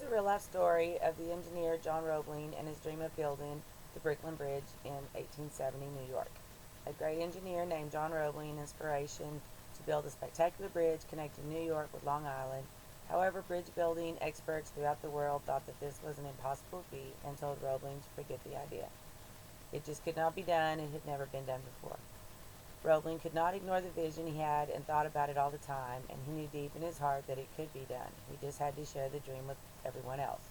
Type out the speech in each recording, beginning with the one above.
the real-life story of the engineer John Roebling and his dream of building the Brooklyn Bridge in 1870 New York. A great engineer named John Roebling inspiration to build a spectacular bridge connecting New York with Long Island. However, bridge building experts throughout the world thought that this was an impossible feat and told Roebling to forget the idea. It just could not be done and had never been done before. Roebling could not ignore the vision he had and thought about it all the time, and he knew deep in his heart that it could be done. He just had to share the dream with everyone else.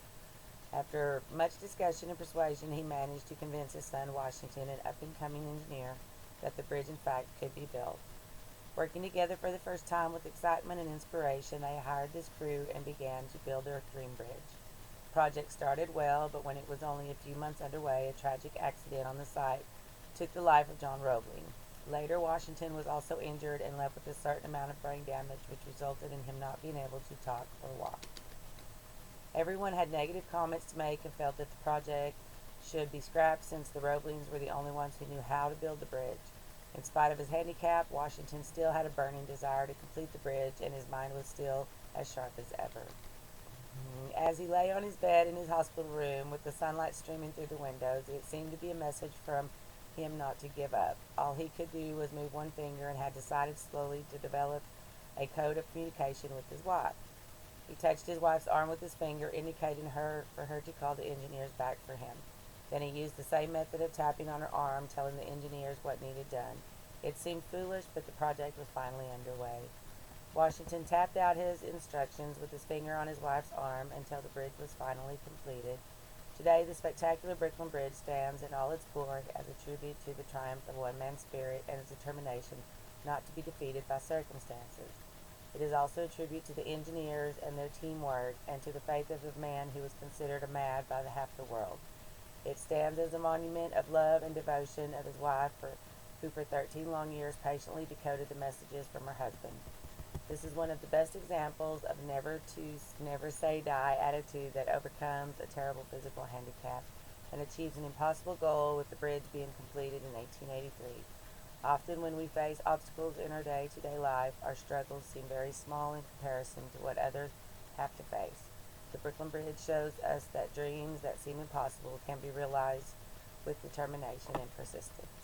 After much discussion and persuasion, he managed to convince his son Washington, an up-and-coming engineer, that the bridge in fact could be built. Working together for the first time with excitement and inspiration, they hired this crew and began to build their dream bridge. The project started well, but when it was only a few months underway, a tragic accident on the site took the life of John Roebling. Later, Washington was also injured and left with a certain amount of brain damage, which resulted in him not being able to talk or walk. Everyone had negative comments to make and felt that the project should be scrapped since the Roeblings were the only ones who knew how to build the bridge. In spite of his handicap, Washington still had a burning desire to complete the bridge, and his mind was still as sharp as ever. As he lay on his bed in his hospital room with the sunlight streaming through the windows, it seemed to be a message from him not to give up. All he could do was move one finger and had decided slowly to develop a code of communication with his wife. He touched his wife's arm with his finger, indicating for her to call the engineers back for him. Then he used the same method of tapping on her arm, telling the engineers what needed done. It seemed foolish, but the project was finally underway. Washington tapped out his instructions with his finger on his wife's arm until the bridge was finally completed. Today, the spectacular Brooklyn Bridge stands in all its glory as a tribute to the triumph of one man's spirit and his determination not to be defeated by circumstances. It is also a tribute to the engineers and their teamwork and to the faith of a man who was considered a mad by the half the world. It stands as a monument of love and devotion of his wife, who for 13 long years patiently decoded the messages from her husband. This is one of the best examples of never say die attitude that overcomes a terrible physical handicap and achieves an impossible goal, with the bridge being completed in 1883. Often when we face obstacles in our day-to-day life, our struggles seem very small in comparison to what others have to face. The Brooklyn Bridge shows us that dreams that seem impossible can be realized with determination and persistence.